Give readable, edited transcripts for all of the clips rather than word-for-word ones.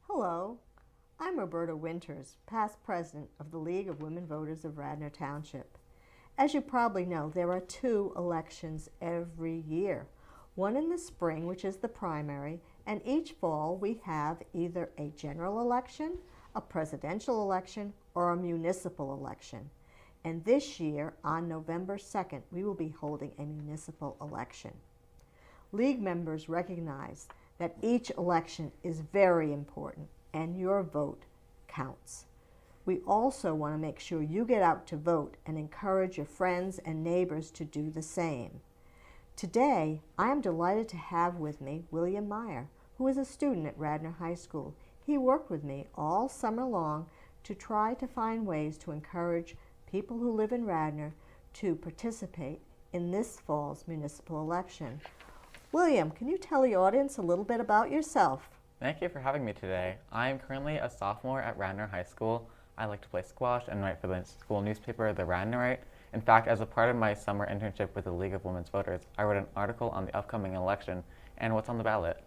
Hello, I'm Roberta Winters, past president of the League of Women Voters of Radnor Township. As you probably know, there are 2 elections every year. One in the spring, which is the primary, and each fall we have either a general election, a presidential election, or a municipal election. And this year, on November 2nd, we will be holding a municipal election. League members recognize that each election is very important and your vote counts. We also want to make sure you get out to vote and encourage your friends and neighbors to do the same. Today, I am delighted to have with me William Meyer, who is a student at Radnor High School. He worked with me all summer long to try to find ways to encourage people who live in Radnor to participate in this fall's municipal election. William, can you tell the audience a little bit about yourself? Thank you for having me today. I am currently a sophomore at Radnor High School. I like to play squash and write for the school newspaper, The Radnorite. In fact, as a part of my summer internship with the League of Women's Voters, I wrote an article on the upcoming election and what's on the ballot.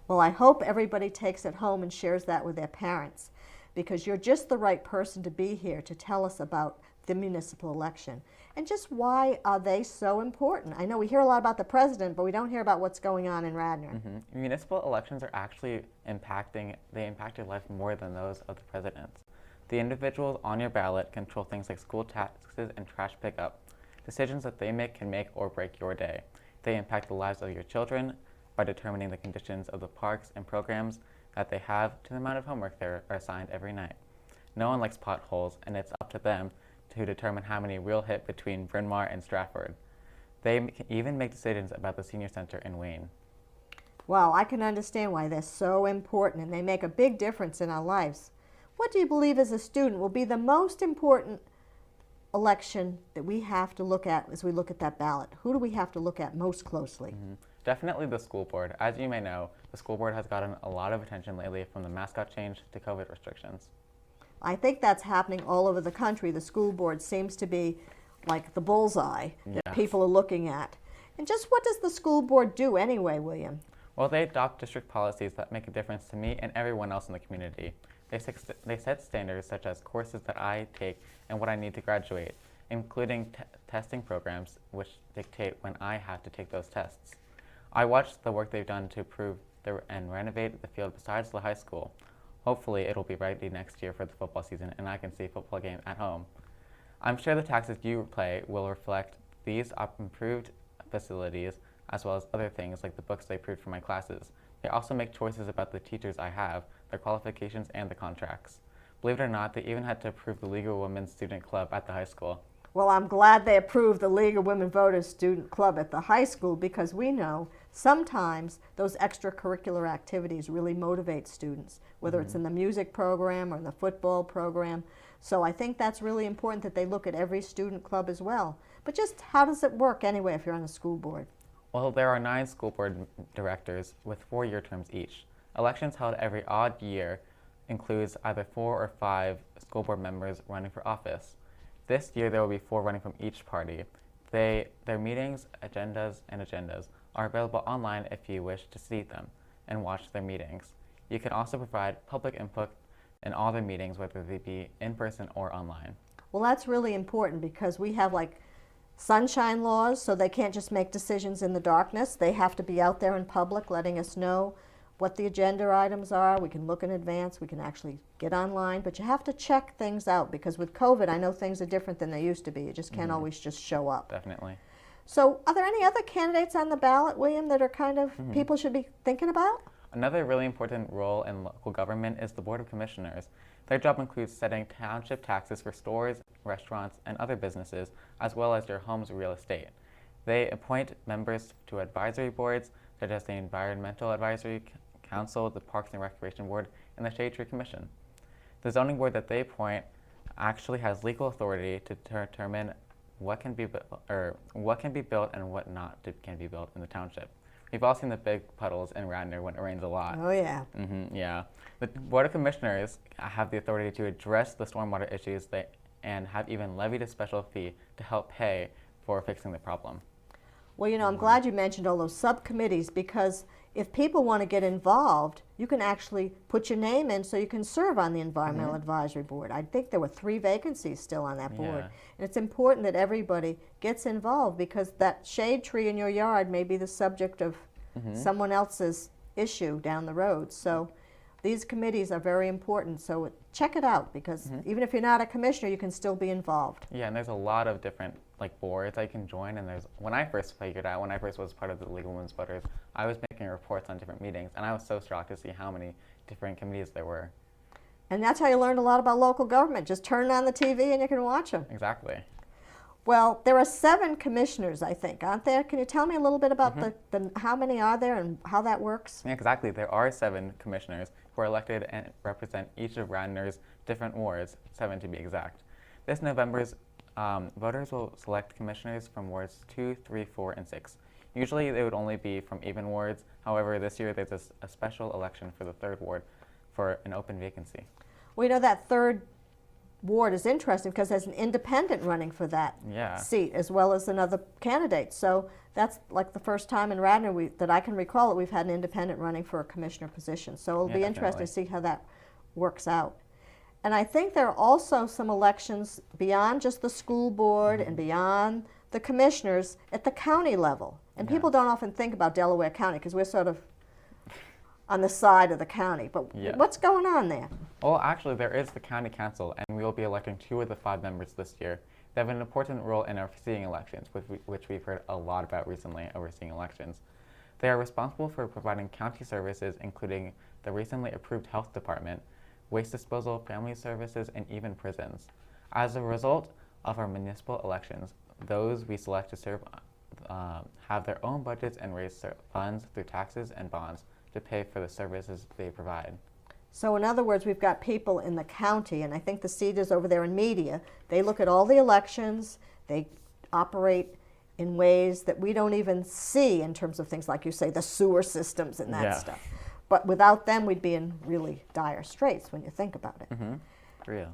Well, I hope everybody takes it home and shares that with their parents, because you're just the right person to be here to tell us about the municipal election and just why are they so important. I know we hear a lot about the president, but we don't hear about what's going on in Radnor. Municipal elections are actually impact your life more than those of the president's. The individuals on your ballot control things like school taxes and trash pickup. Decisions that they make can make or break your day. They impact the lives of your children by determining the conditions of the parks and programs that they have to the amount of homework they are assigned every night. No one likes potholes, and it's up to them to determine how many we'll hit between Bryn Mawr and Stratford. They can even make decisions about the senior center in Wayne. Wow, I can understand why they're so important and they make a big difference in our lives. What do you believe as a student will be the most important election that we have to look at as we look at that ballot? Who do we have to look at most closely? Definitely the school board. As you may know, the school board has gotten a lot of attention lately, from the mascot change to COVID restrictions. I think that's happening all over the country. The school board seems to be like the bullseye that people are looking at. And just what does the school board do anyway, William? Well, they adopt district policies that make a difference to me and everyone else in the community. They set standards such as courses that I take and what I need to graduate, including testing programs which dictate when I have to take those tests. I watched the work they've done to improve and renovate the field besides the high school. Hopefully it'll be ready next year for the football season and I can see a football game at home. I'm sure the taxes you pay will reflect these improved facilities, as well as other things like the books they approved for my classes. They also make choices about the teachers I have, their qualifications, and the contracts. Believe it or not, they even had to approve the League of Women's Student Club at the high school. Well, I'm glad they approved the League of Women Voters Student Club at the high school, because we know sometimes those extracurricular activities really motivate students, whether it's in the music program or in the football program. So I think that's really important that they look at every student club as well. But just how does it work anyway if you're on the school board? Well, there are 9 school board directors with 4-year terms each. Elections held every odd year includes either 4 or 5 school board members running for office. This year there will be 4 running from each party. Their meetings, agendas are available online if you wish to see them and watch their meetings. You can also provide public input in all their meetings, whether they be in person or online. Well, that's really important because we have like sunshine laws, so they can't just make decisions in the darkness. They have to be out there in public letting us know what the agenda items are. We can look in advance. We can actually get online, but you have to check things out because with COVID, I know things are different than they used to be. You just can't always just show up. Definitely. So are there any other candidates on the ballot, William, that are kind of people should be thinking about? Another really important role in local government is the Board of Commissioners. Their job includes setting township taxes for stores, restaurants, and other businesses, as well as your home's real estate. They appoint members to advisory boards, such as the Environmental Advisory Council, the Parks and Recreation Board, and the Shade Tree Commission. The zoning board that they appoint actually has legal authority to determine what can be built and what can be built in the township. We've all seen the big puddles in Radnor when it rains a lot. Oh, yeah. Yeah. The Board of Commissioners have the authority to address the stormwater issues and have even levied a special fee to help pay for fixing the problem. Well, you know, I'm glad you mentioned all those subcommittees, because if people want to get involved, you can actually put your name in so you can serve on the Environmental Advisory Board. I think there were 3 vacancies still on that board. Yeah. And it's important that everybody gets involved, because that shade tree in your yard may be the subject of someone else's issue down the road. So these committees are very important. So check it out, because even if you're not a commissioner, you can still be involved. Yeah, and there's a lot of different boards I can join, and when I first was part of the League of Women's Voters, I was making reports on different meetings, and I was so shocked to see how many different committees there were. And that's how you learned a lot about local government. Just turn on the TV and you can watch them. Exactly. Well, there are 7 commissioners, I think, aren't there? Can you tell me a little bit about the how many are there and how that works? Yeah, exactly. There are 7 commissioners who are elected and represent each of Radnor's different wards, 7 to be exact. This November's voters will select commissioners from wards 2, 3, 4, and 6. Usually they would only be from even wards. However, this year there's a special election for the 3rd ward for an open vacancy. Well, you know, that 3rd ward is interesting because there's an independent running for that seat, as well as another candidate. So that's like the first time in Radnor that I can recall that we've had an independent running for a commissioner position. So it'll be interesting to see how that works out. And I think there are also some elections beyond just the school board and beyond the commissioners at the county level. And people don't often think about Delaware County because we're sort of on the side of the county. But what's going on there? Well, actually, there is the county council, and we will be electing 2 of the 5 members this year. They have an important role in overseeing elections, which we've heard a lot about recently, overseeing elections. They are responsible for providing county services, including the recently approved health department, waste disposal, family services, and even prisons. As a result of our municipal elections, those we select to serve have their own budgets and raise funds through taxes and bonds to pay for the services they provide. So in other words, we've got people in the county, and I think the seat is over there in media. They look at all the elections. They operate in ways that we don't even see in terms of things like, you say, the sewer systems and that stuff. But without them, we'd be in really dire straits when you think about it. Real.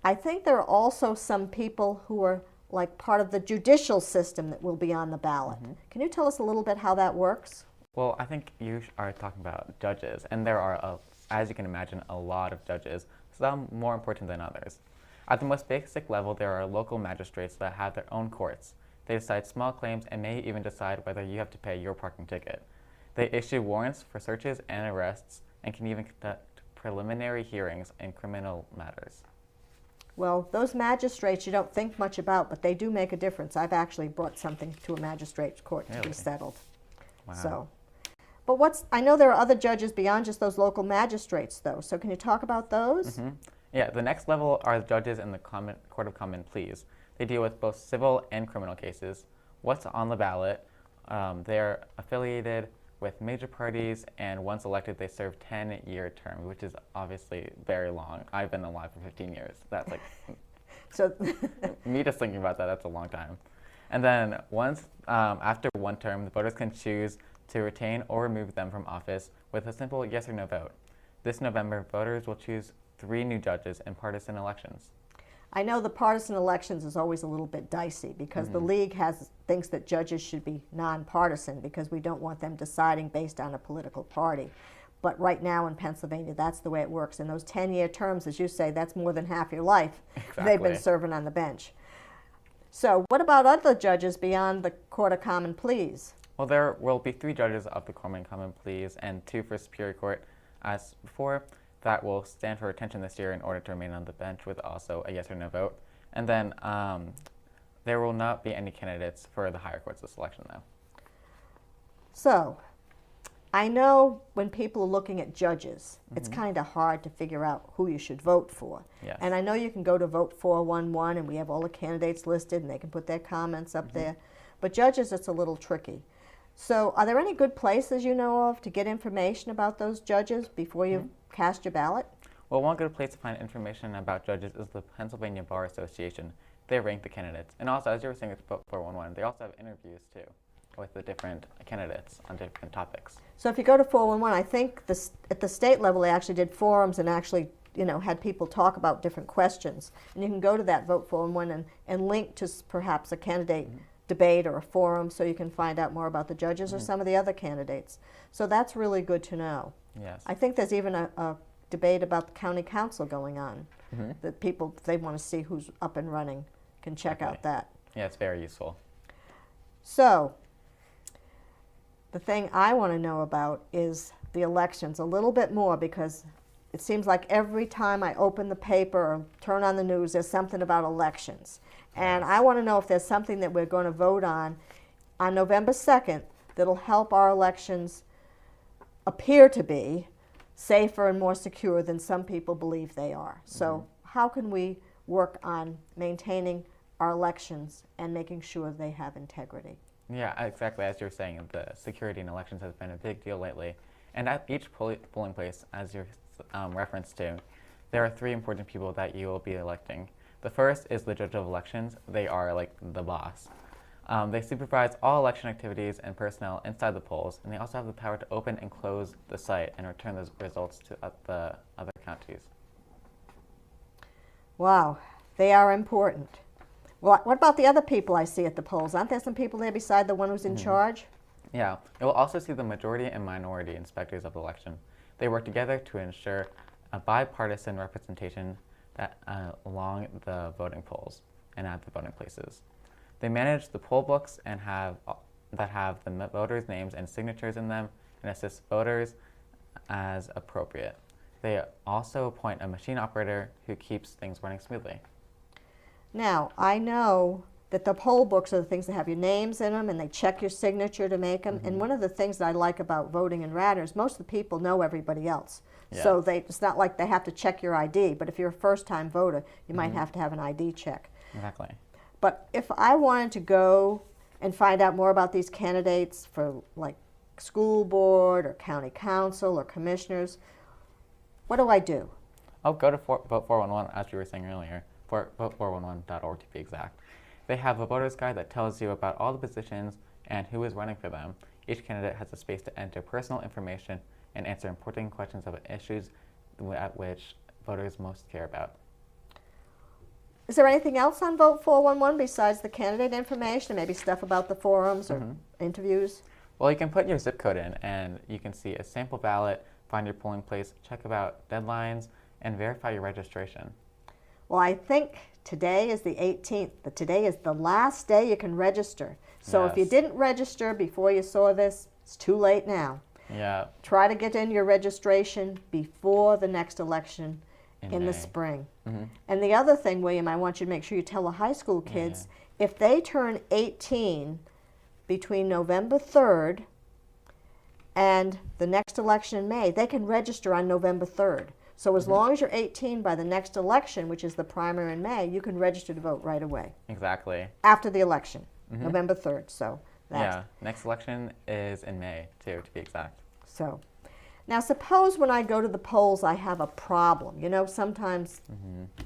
I think there are also some people who are like part of the judicial system that will be on the ballot. Can you tell us a little bit how that works? Well, I think you are talking about judges, and there are, as you can imagine, a lot of judges, some more important than others. At the most basic level, there are local magistrates that have their own courts. They decide small claims and may even decide whether you have to pay your parking ticket. They issue warrants for searches and arrests and can even conduct preliminary hearings in criminal matters. Well, those magistrates you don't think much about, but they do make a difference. I've actually brought something to a magistrate's court to be settled. Wow. So, but I know there are other judges beyond just those local magistrates, though. So can you talk about those? Yeah, the next level are the judges in the Court of Common Pleas. They deal with both civil and criminal cases. What's on the ballot? They're affiliated with major parties, and once elected, they serve 10-year terms, which is obviously very long. I've been alive for 15 years. That's like, So me just thinking about that, that's a long time. And then once, after one term, the voters can choose to retain or remove them from office with a simple yes or no vote. This November, voters will choose 3 new judges in partisan elections. I know the partisan elections is always a little bit dicey because the league thinks that judges should be nonpartisan because we don't want them deciding based on a political party. But right now in Pennsylvania, that's the way it works. In those 10-year terms, as you say, that's more than half your life they've been serving on the bench. So what about other judges beyond the Court of Common Pleas? Well, there will be 3 judges of the Court of Common Pleas and 2 for Superior Court as before. That will stand for retention this year in order to remain on the bench with also a yes or no vote. And then there will not be any candidates for the higher courts this election, though. So I know when people are looking at judges, it's kind of hard to figure out who you should vote for. Yes. And I know you can go to Vote 411 and we have all the candidates listed and they can put their comments up there. But judges, it's a little tricky. So are there any good places you know of to get information about those judges before you cast your ballot? Well, one good place to find information about judges is the Pennsylvania Bar Association. They rank the candidates. And also, as you were saying with Vote 411, they also have interviews, too, with the different candidates on different topics. So if you go to 411, I think at the state level they actually did forums and actually had people talk about different questions. And you can go to that Vote 411 and link to perhaps a candidate debate or a forum so you can find out more about the judges or some of the other candidates. So that's really good to know. Yes. I think there's even a debate about the county council going on that people, if they want to see who's up and running, can check out that. Yeah, it's very useful. So the thing I want to know about is the elections a little bit more, because it seems like every time I open the paper or turn on the news, there's something about elections. And I want to know if there's something that we're going to vote on November 2nd that'll help our elections appear to be safer and more secure than some people believe they are. So how can we work on maintaining our elections and making sure they have integrity? Yeah, exactly. As you're saying, the security in elections has been a big deal lately. And at each polling place, as you're referenced to, there are 3 important people that you will be electing. The first is the judge of elections. They are like the boss. They supervise all election activities and personnel inside the polls, and they also have the power to open and close the site and return those results to the other counties. Wow, they are important. Well, what about the other people I see at the polls? Aren't there some people there beside the one who's in charge? Yeah, you'll also see the majority and minority inspectors of the election. They work together to ensure a bipartisan representation along the voting polls and at the voting places. They manage the poll books and that have the voters' names and signatures in them and assist voters as appropriate. They also appoint a machine operator who keeps things running smoothly. Now, I know that the poll books are the things that have your names in them, and they check your signature to make them. And one of the things that I like about voting in Radnor is most of the people know everybody else. Yeah. So it's not like they have to check your ID, but if you're a first-time voter, you might have to have an ID check. Exactly. But if I wanted to go and find out more about these candidates for like school board or county council or commissioners, what do I do? Oh, go to Vote 411, as you were saying earlier, vote411.org to be exact. They have a voter's guide that tells you about all the positions and who is running for them. Each candidate has a space to enter personal information and answer important questions about issues at which voters most care about. Is there anything else on Vote 411 besides the candidate information, maybe stuff about the forums or interviews? Well, you can put your zip code in and you can see a sample ballot, find your polling place, check about deadlines, and verify your registration. Well, I think today is the 18th, but today is the last day you can register. So if you didn't register before you saw this, it's too late now. Yeah. Try to get in your registration before the next election in the spring. And the other thing, William, I want you to make sure you tell the high school kids, if they turn 18 between November 3rd and the next election in May, they can register on November 3rd. So as long as you're 18 by the next election, which is the primary in May, you can register to vote right away. Exactly. After the election, November 3rd. So that's next election is in May, too, to be exact. so. Now suppose when I go to the polls I have a problem. You know, sometimes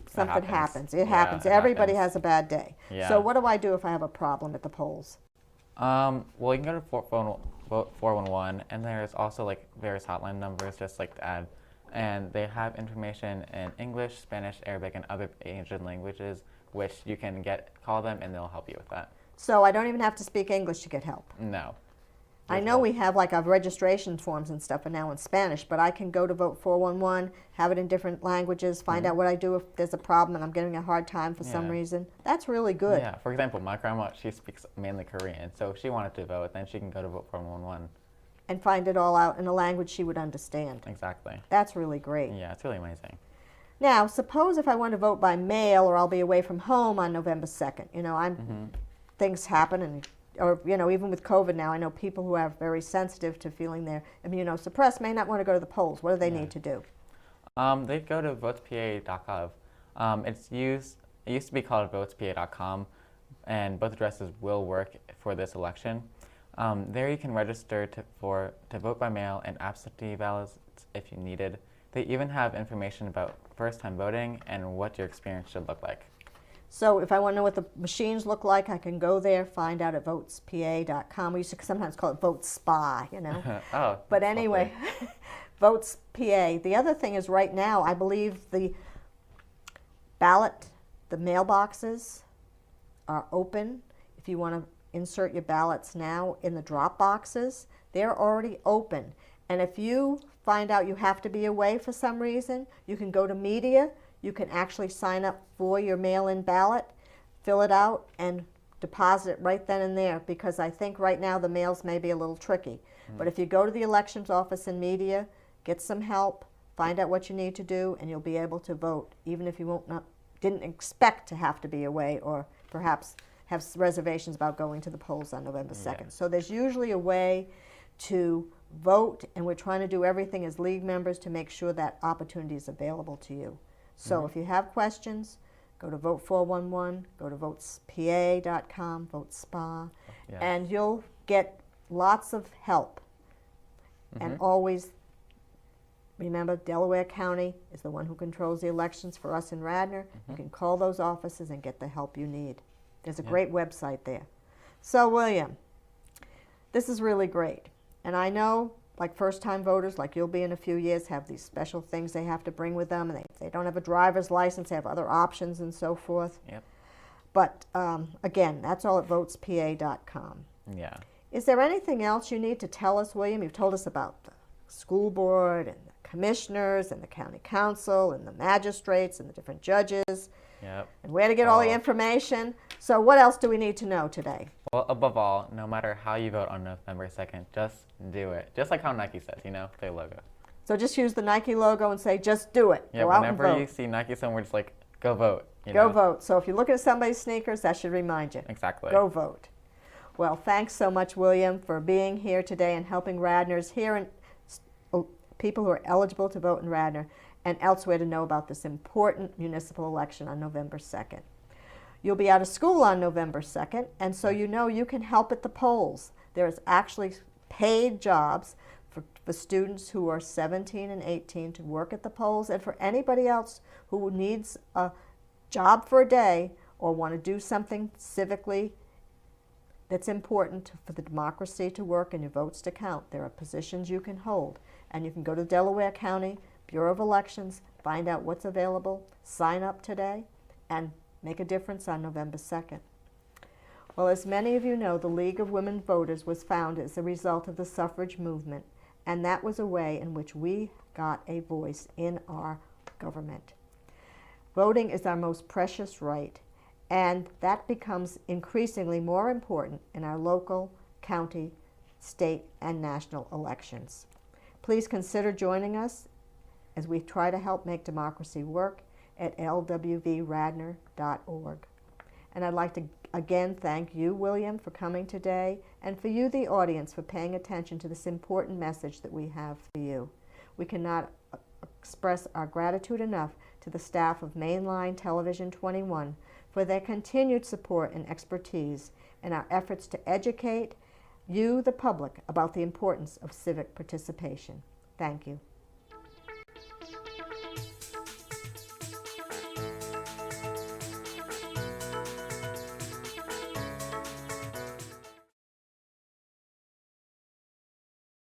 something happens. It happens. Everybody has a bad day. Yeah. So what do I do if I have a problem at the polls? Well, you can go to Vote 411, and there's also like various hotline numbers, just like to add. And they have information in English, Spanish, Arabic, and other Asian languages, which you can call them, and they'll help you with that. So I don't even have to speak English to get help? No. I know we have like our registration forms and stuff are now in Spanish, but I can go to Vote 411, have it in different languages, find out what I do if there's a problem and I'm getting a hard time for some reason. That's really good. Yeah, for example, my grandma, she speaks mainly Korean, so if she wanted to vote, then she can go to Vote 411. And find it all out in a language she would understand. Exactly. That's really great. Yeah, it's really amazing. Now, suppose if I want to vote by mail or I'll be away from home on November 2nd. You know, things happen, or you know, even with COVID now, I know people who are very sensitive to feeling they're immunosuppressed may not want to go to the polls. What do they need to do? They go to votespa.gov. It used to be called votespa.com, and both addresses will work for this election. There you can register to vote by mail and absentee ballots if you needed. They even have information about first-time voting and what your experience should look like. So if I want to know what the machines look like, I can go there, find out at votespa.com. We used to sometimes call it Vote Spa, you know. Oh, but anyway, Votes PA. The other thing is right now, I believe the mailboxes are open. If you want to insert your ballots now in the drop boxes, they're already open. And if you find out you have to be away for some reason, you can go to media. You can actually sign up for your mail-in ballot, fill it out, and deposit it right then and there, because I think right now the mails may be a little tricky. But if you go to the elections office in media, get some help, find out what you need to do, and you'll be able to vote, even if you didn't expect to have to be away, or perhaps have reservations about going to the polls on November 2nd. Yeah. So there's usually a way to vote, and we're trying to do everything as league members to make sure that opportunity is available to you. So if you have questions, go to Vote 411, go to votespa.com, Vote SPA, Yes. and you'll get lots of help. And always remember, Delaware County is the one who controls the elections for us in Radnor. You can call those offices and get the help you need. There's a great website there. So, William, this is really great. And I know, like first-time voters, like you'll be in a few years, have these special things they have to bring with them. And they don't have a driver's license, they have other options and so forth. Yep. But, again, that's all at votespa.com. Yeah. Is there anything else you need to tell us, William? You've told us about the school board and the commissioners and the county council and the magistrates and the different judges. Yep. And where to get all the information. So what else do we need to know today? Well, above all, no matter how you vote on November 2nd, just do it. Just like how Nike says, their logo. So just use the Nike logo and say, just do it. Yeah, go out and whenever vote. you see Nike somewhere, just like, go vote. Go vote. So if you look at somebody's sneakers, that should remind you. Exactly. Go vote. Well, thanks so much, William, for being here today and helping Radnors here and people who are eligible to vote in Radnor and elsewhere to know about this important municipal election on November 2nd. You'll be out of school on November 2nd, and so you can help at the polls. There is actually paid jobs for students who are 17 and 18 to work at the polls, and for anybody else who needs a job for a day or want to do something civically that's important for the democracy to work and your votes to count. There are positions you can hold, and you can go to Delaware County Bureau of Elections, find out what's available, sign up today, and make a difference on November 2nd. Well, as many of you know, the League of Women Voters was founded as a result of the suffrage movement, and that was a way in which we got a voice in our government. Voting is our most precious right, and that becomes increasingly more important in our local, county, state, and national elections. Please consider joining us as we try to help make democracy work at lwvradnor.org. And I'd like to again thank you, William, for coming today, and for you, the audience, for paying attention to this important message that we have for you. We cannot express our gratitude enough to the staff of Mainline Television 21 for their continued support and expertise in our efforts to educate you, the public, about the importance of civic participation. Thank you.